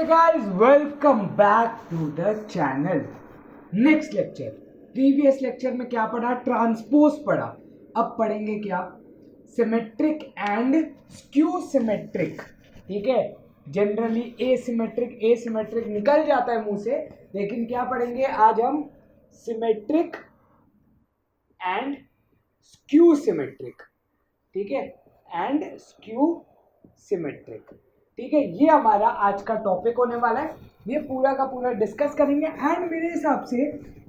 guys, welcome back to the channel. Next lecture, previous lecture में क्या पढ़ा? Transpose पढ़ा. अब पढ़ेंगे क्या? Symmetric and skew symmetric. ठीक है, जनरली एसिमेट्रिक निकल जाता है मुंह से, लेकिन क्या पढ़ेंगे आज हम? Symmetric and skew symmetric. ठीक है, एंड स्क्यू सिमेट्रिक. ठीक है, ये हमारा आज का टॉपिक होने वाला है. ये पूरा का पूरा डिस्कस करेंगे. एंड मेरे हिसाब से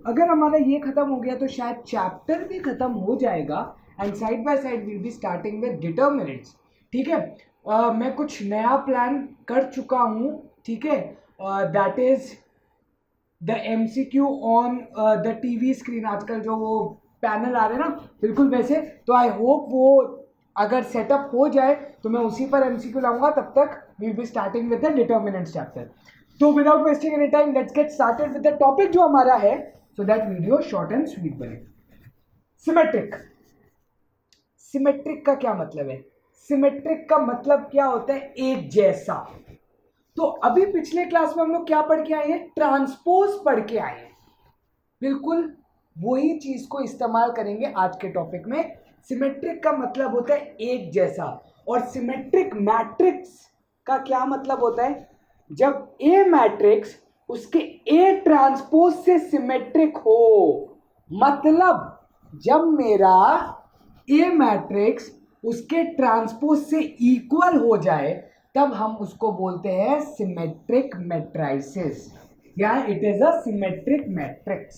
अगर हमारा ये खत्म हो गया तो शायद चैप्टर भी खत्म हो जाएगा. And side by side will be starting with determinants. ठीक है, मैं कुछ नया प्लान कर चुका हूँ. ठीक है, that is the MCQ on the TV screen. आजकल जो वो पैनल आ रहे हैं ना, बिल्कुल वैसे. तो आई होप वो अगर सेटअप हो जाए तो मैं उसी पर MCQ लाऊंगा. तब तक we'll be starting with the determinants chapter. तो without wasting any time, let's get started with the topic जो हमारा है, so that video short and sweet बने. Symmetric. Symmetric का क्या मतलब है? Symmetric का मतलब क्या होता है? एक जैसा. तो अभी पिछले क्लास में हम लोग क्या पढ़ के आए हैं? ट्रांसपोज पढ़ के आए हैं. बिल्कुल वही चीज को इस्तेमाल करेंगे आज के टॉपिक में. सिमेट्रिक का मतलब होता है एक जैसा, और सिमेट्रिक मैट्रिक्स का क्या मतलब होता है? जब ए मैट्रिक्स उसके ए ट्रांसपोज से सिमेट्रिक हो. मतलब जब मेरा ए मैट्रिक्स उसके ट्रांसपोज से इक्वल हो जाए तब हम उसको बोलते हैं सिमेट्रिक मैट्रिसेस, या it is a symmetric matrix.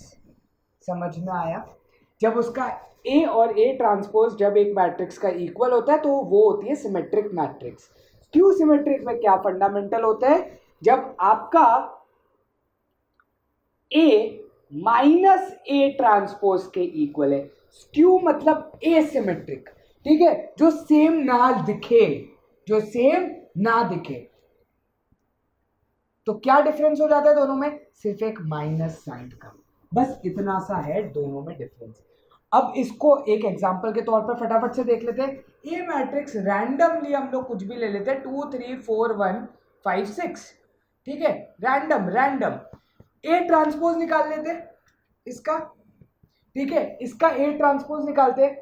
समझ में आया? जब उसका ए और ए ट्रांसपोज जब एक मैट्रिक्स का इक्वल होता है तो वो होती है सिमेट्रिक मैट्रिक्स. स्क्यू सिमेट्रिक में क्या फंडामेंटल होता है? जब आपका ए माइनस ए ट्रांसपोज के इक्वल है. स्क्यू मतलब एसिमेट्रिक. ठीक है, जो सेम ना दिखे, जो सेम ना दिखे. तो क्या डिफरेंस हो जाता है दोनों में? सिर्फ एक माइनस साइन का. बस इतना सा है दोनों में डिफरेंस. अब इसको एक एग्जांपल के तौर पर फटाफट से देख लेते हैं. ए मैट्रिक्स रैंडमली हम लोग कुछ भी ले लेते हैं, 2 3 4 1 5 6. ठीक है, रैंडम. ए ट्रांसपोज निकाल लेते हैं इसका. ठीक है, इसका ए ट्रांसपोज निकालते हैं.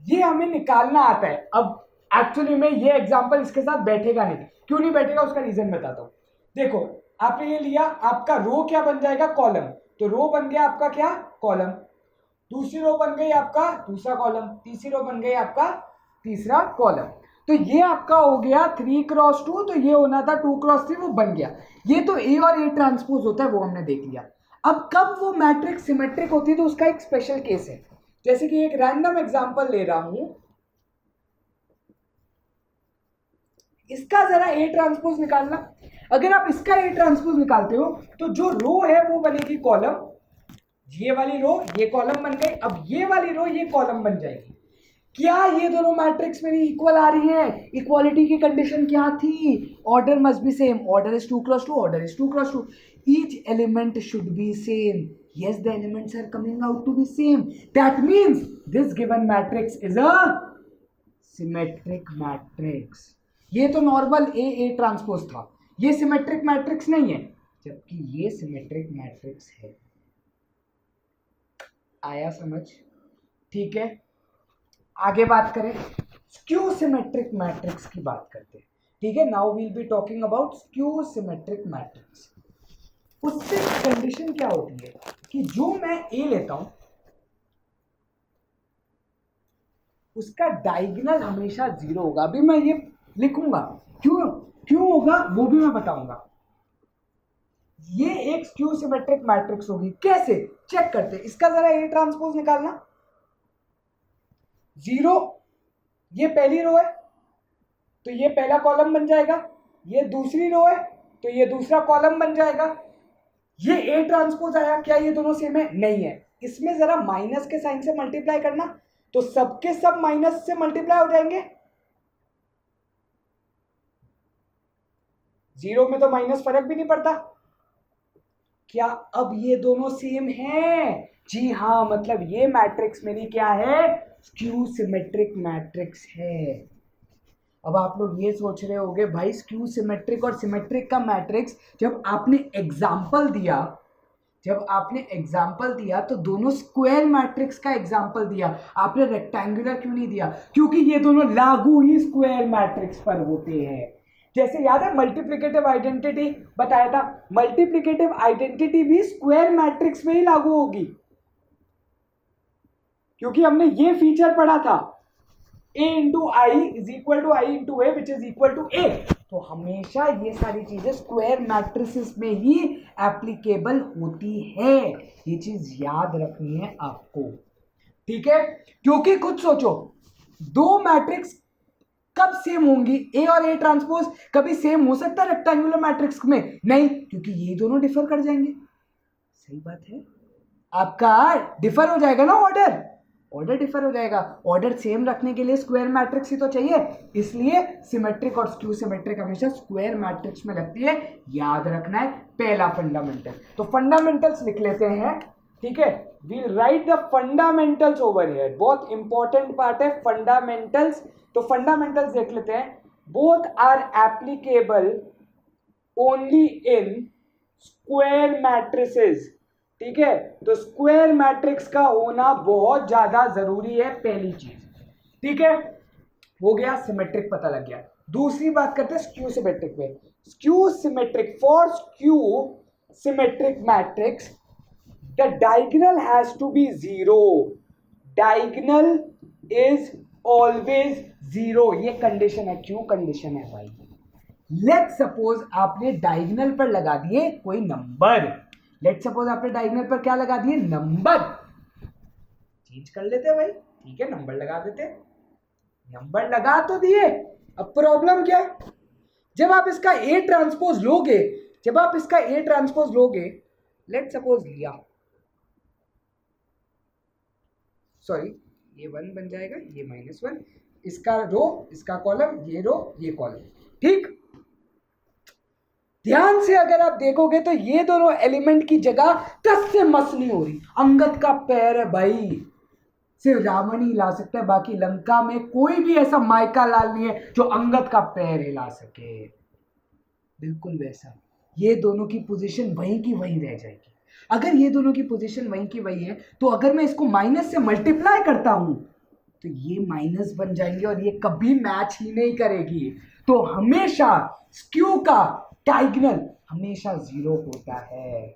ये हमें निकालना आता है. अब एक्चुअली में ये एग्जांपल इसके साथ बैठेगा नहीं. क्यों नहीं बैठेगा उसका रीजन बताता हूं. देखो, आपने ये लिया, आपका रो क्या बन जाएगा? कॉलम. तो रो बन गया आपका क्या? कॉलम. दूसरी रो बन गई आपका दूसरा कॉलम. तीसरी रो बन गई आपका तीसरा कॉलम. तो ये आपका हो गया 3x2. तो ये होना था 2x3, वो बन गया. ये तो ए और ए ट्रांसपोज होता है, वो हमने देख लिया. अब कब वो मैट्रिक्स सिमेट्रिक होती है तो उसका एक स्पेशल केस है. जैसे कि एक रैंडम एग्जांपल ले रहा हूं, इसका जरा ए ट्रांसपोज निकालना. अगर आप इसका ए ट्रांसपोज निकालते हो तो जो रो है वो बनेगी कॉलम. ये वाली रो ये कॉलम बन गई. अब ये वाली रो ये कॉलम बन जाएगी. क्या ये दोनों मैट्रिक्स मेरी इक्वल आ रही है? इक्वालिटी की कंडीशन क्या थी? Order must be same. Order is 2x2, order is 2x2. Each element should be same. yes, the elements are coming out to be same. that means this given matrix is a symmetric matrix. ये तो normal A transpose था, ये symmetric matrix नहीं है, जबकि ये symmetric matrix है. आया समझ? ठीक है, आगे बात करें. स्क्यू सिमेट्रिक मैट्रिक्स की बात करते हैं. ठीक है, now we'll be talking about skew symmetric matrix. उससे कंडीशन क्या होती है कि जो मैं ए लेता हूं उसका डायगोनल हमेशा 0 होगा. अभी मैं ये लिखूंगा, क्यों होगा वो भी मैं बताऊंगा. ये एक स्क्यू सिमेट्रिक मैट्रिक्स होगी. कैसे चेक करते हैं? इसका जरा ए ट्रांसपोज निकालना. 0 ये पहली रो है तो ये पहला कॉलम बन जाएगा. ये दूसरी रो है तो ये दूसरा कॉलम बन जाएगा. ये ए ट्रांसपोज आया. क्या ये दोनों सेम है? नहीं है. इसमें जरा माइनस के साइन से मल्टीप्लाई करना, तो सबके सब माइनस से मल्टीप्लाई हो जाएंगे. 0 में तो माइनस फर्क भी नहीं पड़ता. क्या अब ये दोनों सेम हैं? जी हाँ, मतलब ये मैट्रिक्स मेरी क्या है? स्क्यू सिमेट्रिक मैट्रिक्स है. अब आप लोग ये सोच रहे होंगे भाई स्क्यू सिमेट्रिक और सिमेट्रिक का मैट्रिक्स जब आपने एग्जाम्पल दिया तो दोनों स्क्वायर मैट्रिक्स का एग्जाम्पल दिया, आपने रेक्टेंगुलर क्यों नहीं दिया? क्योंकि ये दोनों लागू ही स्क्वायर मैट्रिक्स पर होते हैं। जैसे याद है मल्टीप्लिकेटिव आइडेंटिटी बताया था, मल्टीप्लिकेटिव आइडेंटिटी भी स्क्वायर मैट्रिक्स में ही लागू होगी, क्योंकि हमने ये फीचर पढ़ा था a into I is equal to I into A which is equal to A. तो हमेशा ये सारी चीजें स्क्वायर मैट्रिसेस में ही एप्लीकेबल होती है, ये चीज याद रखनी है आपको, ठीक है? क्योंकि खुद सोचो, दो मैट्रिक्स कब सेम होंगी? ए और ए ट्रांसपोज कभी सेम हो सकता है रेक्टेंगुलर मैट्रिक्स में? नहीं, क्योंकि ये दोनों डिफर कर जाएंगे। सही बात है, आपका डिफर हो जाएगा ना, ऑर्डर डिफर हो जाएगा। ऑर्डर सेम रखने के लिए स्क्वायर मैट्रिक्स ही तो चाहिए, इसलिए सिमेट्रिक और स्क्यू सिमेट्रिक हमेशा स्क्वायर मैट्रिक्स में लगती है, याद रखना है पहला फंडामेंटल। तो फंडामेंटल्स लिख लेते हैं, ठीक है? We'll write the fundamentals over here, बहुत इंपॉर्टेंट पार्ट है फंडामेंटल्स। तो फंडामेंटल्स देख लेते हैं, both are applicable only in square matrices, ठीक है? तो स्क्वायर मैट्रिक्स का होना बहुत ज्यादा जरूरी है, पहली चीज, ठीक है? हो गया, सिमेट्रिक पता लग गया। दूसरी बात करते हैं स्क्यू सिमेट्रिक में। Skew symmetric, for skew symmetric matrix the diagonal has to be zero, diagonal is always zero, ये कंडीशन है। क्यों कंडीशन है भाई? लेट सपोज आपने डायगोनल पर लगा दिए कोई नंबर, लेट सपोज आपने डायगोनल पर क्या लगा दिए? नंबर। चेंज कर लेते भाई, ठीक है, नंबर लगा देते, नंबर लगा तो दिए। अब प्रॉब्लम क्या है? जब आप इसका ए ट्रांसपोज लोगे, लेट सपोज लिया, सॉरी ये 1 बन जाएगा, ये -1, इसका रो, इसका कॉलम, ये रो, ये कॉलम, ठीक? ध्यान से अगर आप देखोगे तो ये दोनों एलिमेंट की जगह कस से मस नहीं हो रही। अंगद का पैर है भाई, सिर्फ रावण ही ला सकता है, बाकी लंका में कोई भी ऐसा माइका लाल नहीं है जो अंगद का पैर हिला सके। बिल्कुल वैसा, ये दोनों की पोजीशन वहीं की वहीं रह जाएगी। अगर ये दोनों की पोजीशन वहीं की वहीं है, तो अगर मैं इसको माइनस से मल्टीप्लाई करता हूं तो ये माइनस बन जाएंगे और ये कभी मैच ही नहीं करेगी। तो हमेशा स्क्यू का डायगोनल हमेशा जीरो होता है।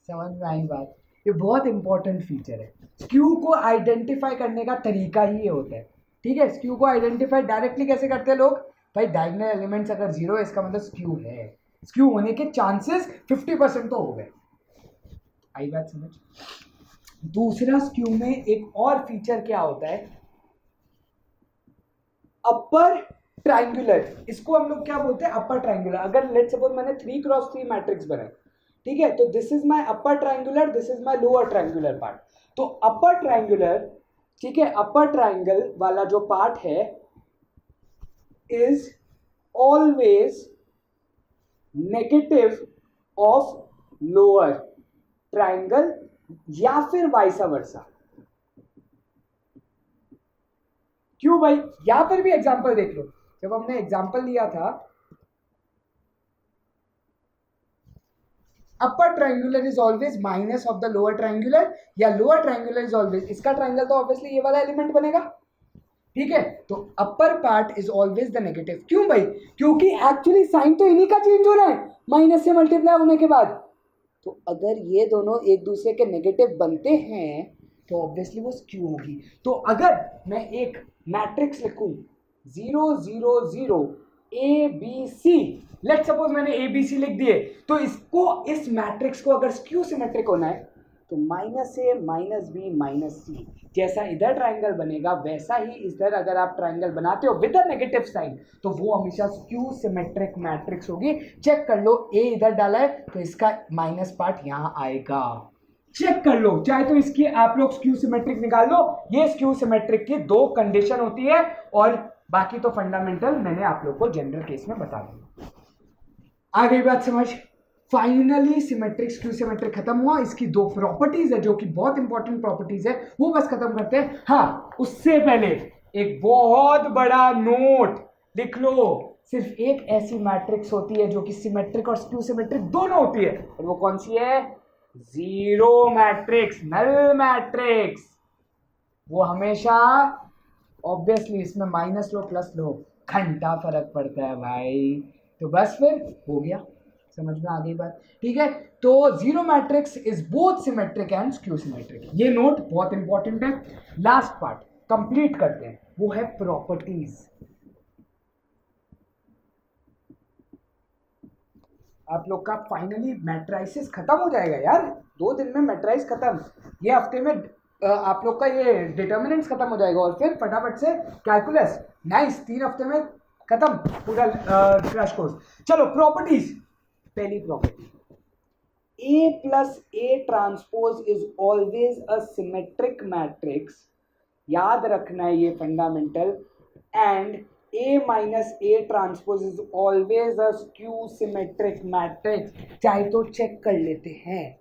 समझ में आई बात? ये बहुत इंपॉर्टेंट फीचर है। स्क्यू को आइडेंटिफाई करने का तरीका ही ये होता है, ठीक है? स्क्यू को आइडेंटिफाई डायरेक्टली कैसे करते हैं लोग? भाई डायगोनल एलिमेंट्स अगर जीरो है इसका मतलब स्क्यू है, स्क्यू होने के चांसेस 50% तो हो गए। आई बात समझ? दूसरा, स्क्यू में एक और फीचर क्या होता है? अपर ट्रायंगुलर, इसको हम लोग क्या बोलते हैं? Upper triangular. अगर लेट सपोज मैंने 3x3 मैट्रिक्स बनाया, ठीक है, तो this is my upper triangular, this is my lower triangular part. तो अपर ट्रायंगुलर, ठीक है, अपर ट्रायंगल वाला जो पार्ट है is always negative of lower triangle या फिर वाइस वर्सा। क्यों भाई? यहां पर भी एग्जांपल देख लो, जब हमने एग्जांपल लिया था upper triangular is always minus of the lower triangular, या लोअर ट्रायंगुलर इज ऑलवेज, इसका ट्रायंगल तो ऑब्वियसली ये वाला एलिमेंट बनेगा, ठीक है? तो upper part is always the negative. क्यों भाई? क्योंकि एक्चुअली साइन तो इन्हीं का चेंज हो रहा है माइनस से मल्टीप्लाई होने के बाद। तो अगर ये दोनों एक दूसरे के नेगेटिव बनते हैं तो ऑब्वियसली वो स्क्यू होगी। तो अगर मैं एक मैट्रिक्स लिखूं 0 0 0 ABC, लेट सपोज मैंने ABC लिख दिए, तो इसको, इस मैट्रिक्स को अगर स्क्यू सिमेट्रिक होना है तो -A -B -C, जैसा इधर ट्रायंगल बनेगा वैसा ही इधर अगर आप ट्रायंगल बनाते हो विद अ नेगेटिव साइन तो वो हमेशा स्क्यू सिमेट्रिक मैट्रिक्स होगी। चेक कर लो, A इधर डाला है तो इसका माइनस पार्ट यहां आएगा, चेक कर लो। चाहे तो इसकी आप लोग स्क्यू सिमेट्रिक निकाल लो, ये स्क्यू सिमेट्रिक की 2 कंडीशन होती है और बाकी तो फंडामेंटल मैंने आप लोग को जनरल केस में बता दिया। आ गई बात समझ? फाइनली सिमेट्रिक स्क्यू सिमेट्रिक खत्म हुआ। इसकी 2 प्रॉपर्टीज है जो कि बहुत इंपॉर्टेंट प्रॉपर्टीज है, वो बस खत्म करते हैं। हाँ, उससे पहले एक बहुत बड़ा नोट, लिख लो, सिर्फ एक ऐसी मैट्रिक्स होती है जो कि सिमेट्रिक और स्क्यू सिमेट्रिक दोनों होती है, और वो कौन सी है? Zero matrix, null matrix. वो हमेशा ऑब्वियसली इसमें माइनस लो प्लस लो घंटा फर्क पड़ता है भाई। तो बस फिर हो गया, समझ में आ गई बात? ठीक है, तो zero matrix is both symmetric and skew symmetric. ये नोट बहुत इंपॉर्टेंट है। लास्ट पार्ट कंप्लीट करते हैं, वो है प्रॉपर्टीज। आप लोग का फाइनली मैट्राइसिस खत्म हो जाएगा यार, 2 दिन में मैट्राइस खत्म, ये हफ्ते में आप लोग का ये डिटर्मिनेंट्स खत्म हो जाएगा, और फिर फटाफट से कैलकुलस। नाइस, 3 हफ्ते में खत्म पूरा क्रैश कोर्स। चलो प्रॉपर्टीज। पहली property, A plus A transpose is always a symmetric matrix. याद रखना है ये fundamental. And A minus A transpose is always a skew symmetric matrix. चाहे तो चेक कर लेते हैं।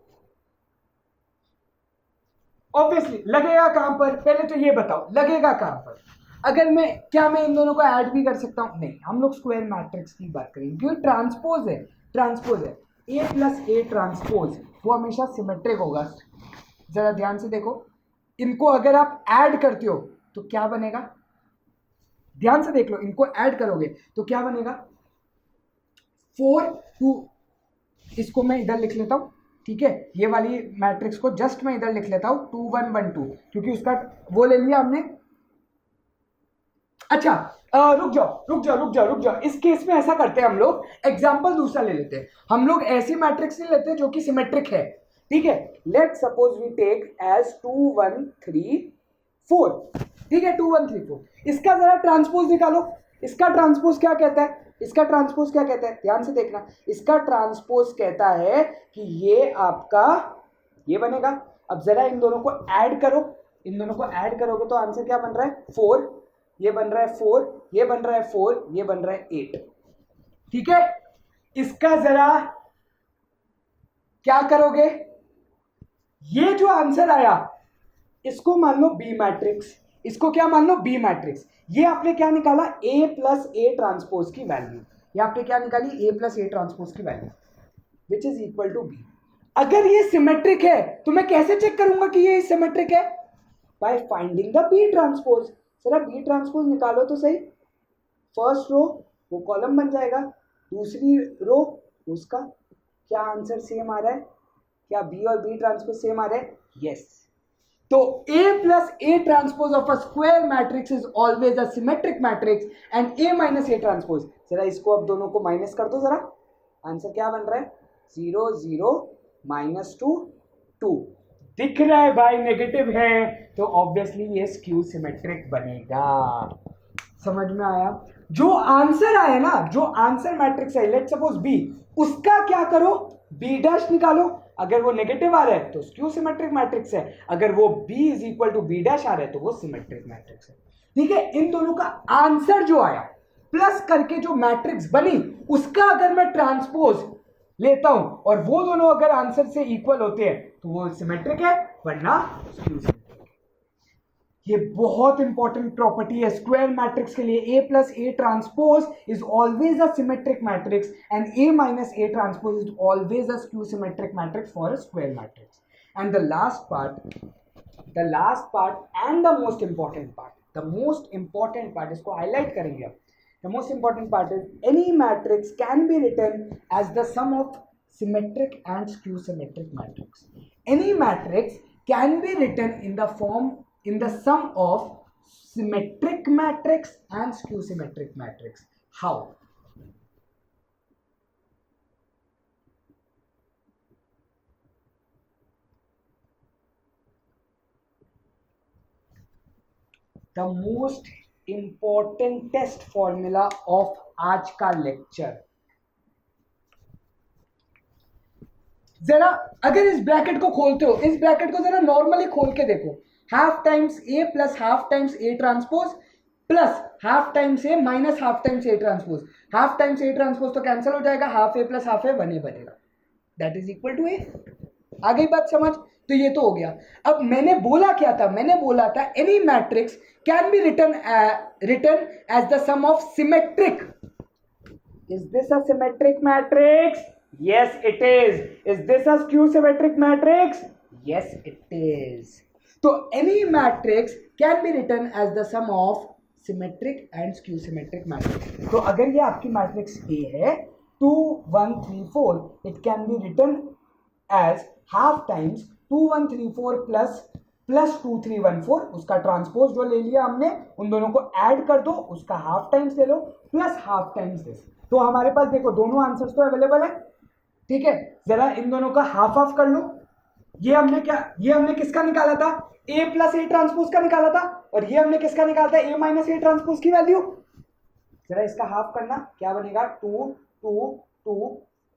ऑब्वियसली लगेगा कहां पर, पहले तो ये बताओ लगेगा कहां पर? अगर मैं इन दोनों को ऐड भी कर सकता हूं? नहीं, हम लोग स्क्वायर मैट्रिक्स की बात करेंगे क्योंकि ट्रांसपोज है। A प्लस A ट्रांसपोज वो हमेशा सिमेट्रिक होगा। जरा ध्यान से देखो, इनको अगर आप ऐड करते हो तो क्या बनेगा? ध्यान से देख लो, इनको ऐड करोगे तो क्या बनेगा? 4 2। इसको मैं इधर लिख लेता हूं, ठीक है, ये वाली मैट्रिक्स को जस्ट मैं इधर लिख लेता हूं 2 1 1 2, क्योंकि उसका वो ले लिया हमने। अच्छा रुक जाओ। इस केस में ऐसा करते हैं हम लोग, एग्जाम्पल दूसरा ले लेते हैं। हम लोग ऐसी मैट्रिक्स नहीं लेते जो कि सिमेट्रिक है, ठीक है। Let suppose we take as 2 1 3 4, ठीक है, 2 1 3 4। इसका जरा ट्रांसपोज निकालो। इसका ट्रांसपोज क्या कहता है? ध्यान से देखना। इसका ट्रांसपोज कहता है कि ये आपका ये बनेगा। अब जरा इन दोनों को ऐड करो, करोगे तो आंसर क्या बन रहा है? 4, ये बन रहा है 4, ये बन रहा है 4, ये बन रहा है 8, ठीक है। इसका जरा क्या करोगे? ये जो आंसर आया इसको मान लो बी मैट्रिक्स, इसको क्या मान लो? B matrix. ये आपने क्या निकाला? A प्लस A ट्रांसपोज की वैल्यू। ये आपने क्या निकाली? A प्लस A ट्रांसपोज की value which is equal to B. अगर ये सिमेट्रिक है तो मैं कैसे चेक करूंगा कि ये सिमेट्रिक है? By finding the B transpose. जरा B ट्रांसपोज निकालो तो सही। फर्स्ट रो वो कॉलम बन जाएगा, दूसरी रो उसका। क्या आंसर सेम आ रहा है? क्या B और B ट्रांसपोज सेम आ रहा है? यस। तो A plus A transpose of a square matrix is always a symmetric matrix and A minus A transpose। जरा इसको अब दोनों को माइनस कर दो जरा। आंसर क्या बन रहा है? 0 0 -2 2। दिख रहा है भाई नेगेटिव है, तो ऑब्वियसली ये स्क्यू सिमेट्रिक बनेगा। समझ में आया? जो आंसर आया ना, जो आंसर मैट्रिक्स है, लेट सपोज B, उसका क्या करो? B डैश निकालो। अगर वो नेगेटिव आ रहा है तो स्क्यू सिमेट्रिक मैट्रिक्स है, अगर वो B is equal to B dash आ रहा है तो वो सिमेट्रिक मैट्रिक्स है, ठीक है। इन दोनों का आंसर जो आया प्लस करके जो मैट्रिक्स बनी उसका अगर मैं ट्रांसपोज लेता हूं और वो दोनों अगर आंसर से इक्वल होते हैं तो वो सिमेट्रिक है, वरना स्क्यू सिमेट्रिक। ये बहुत इंपॉर्टेंट प्रॉपर्टी है स्क्वायर मैट्रिक्स के लिए। A plus A transpose is always a symmetric matrix and A minus A transpose is always a skew symmetric matrix for a square matrix. And the last part and the most important part, इसको highlight करेंगे अब। The most important part is any matrix can be written as the sum of symmetric and skew symmetric matrix. Any matrix can be written in the sum of symmetric matrix and skew symmetric matrix. How? The most important test formula of आज का lecture. जरा अगर इस bracket को खोलते हो, इस bracket को जरा नॉर्मली खोल के देखो, half times A plus half times A transpose plus half times A minus half times A transpose. Half times A transpose तो कैंसिल हो जाएगा, half A plus half A 1A बनेगा, that is equal to A। आ गई बात समझ? तो ये तो हो गया। अब मैंने बोला क्या था, मैंने बोला था any matrix can be written as the sum of symmetric. Is this a symmetric matrix? Yes it is. Is this a skew symmetric matrix? Yes it is. तो any matrix can be written as the sum of symmetric and skew symmetric matrix. तो अगर ये आपकी matrix A है 2 1 3 4, it can be written as half times 2 1 3 4 plus 2 3 1 4, उसका transpose जो ले लिया हमने, उन दोनों को ऐड कर दो, उसका हाफ टाइम्स ले लो, प्लस हाफ टाइम्स दिस। तो हमारे पास देखो दोनों आंसर्स तो अवेलेबल है, ठीक है। जरा इन दोनों का हाफ हाफ कर लो। ये हमने किसका निकाला था? ए प्लस ए ट्रांसपोज का निकाला था, और ये हमने किसका निकाला था? ए माइनस ए ट्रांसपोज की वैल्यू। जरा इसका हाफ करना, क्या बनेगा? 2 2 2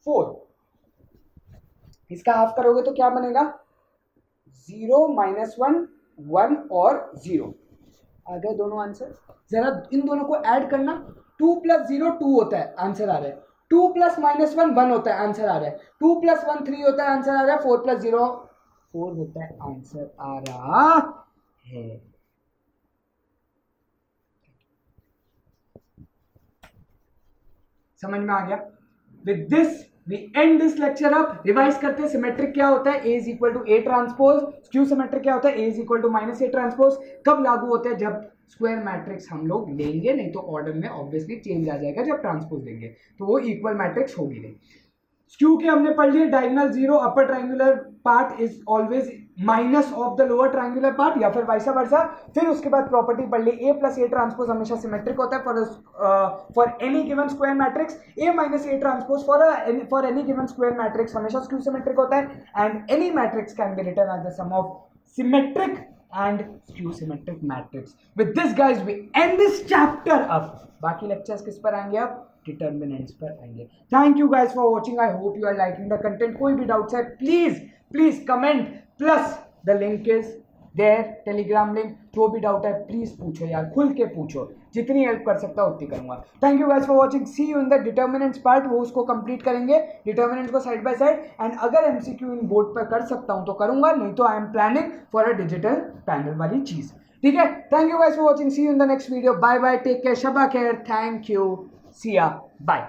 4। इसका हाफ करोगे तो क्या बनेगा? 0 -1 1 और 0। आ गए दोनों आंसर। जरा इन दोनों को ऐड करना, 2 + 0 2 होता है, आंसर आ रहा है। 2 + -1 1 होता है, आंसर आ रहा है। 2 + 1 3 होता है, आंसर आ रहा है। 4 + 0 4 होता है, आंसर आ रहा है। समझ में आ गया? With this we end this lecture up. Revise करते हैं, सिमेट्रिक क्या होता है? A = A transpose. Skew symmetric क्या होता है? A = -A transpose. कब लागू होते हैं? जब स्क्वायर मैट्रिक्स हम लोग लेंगे, नहीं तो ऑर्डर में ऑब्वियसली चेंज आ जाएगा। जब ट्रांसपोज लेंगे तो वो इक्वल मैट्रिक्स होगी नहीं। स्क्यू के हमने पढ़ लिए, diagonal 0, upper triangular part is always minus of the lower triangular part, या फिर वाइसा वर्सा। फिर उसके बाद प्रॉपर्टी पढ़ ली, A + A ट्रांसपोज हमेशा सिमेट्रिक होता है for any given square matrix. A - A transpose for any given square matrix हमेशा स्क्यू सिमेट्रिक होता है। And any matrix can be written as the sum of symmetric and skew symmetric matrix. With this guys we end this chapter up. बाकी lectures किस पर आएंगे? अब determinants पर आएंगे। Thank you guys for watching. I hope you are liking the content. कोई भी doubts है please comment, plus the link is there, telegram link। जो भी डाउट है प्लीज पूछो यार, खुल के पूछो, जितनी हेल्प कर सकता हूँ उतनी करूंगा। Thank you guys for watching, see you in the determinants part. वो उसको कंप्लीट करेंगे, डिटर्मिनेंट्स को साइड बाय साइड। एंड अगर एमसीक्यू इन बोर्ड पर कर सकता हूँ तो करूंगा, नहीं तो I am planning for a digital panel वाली चीज, ठीक है। Thank you guys for watching, see you in the next video. Bye bye, take care, शबा खैर, थैंक यू, सी या, बाय।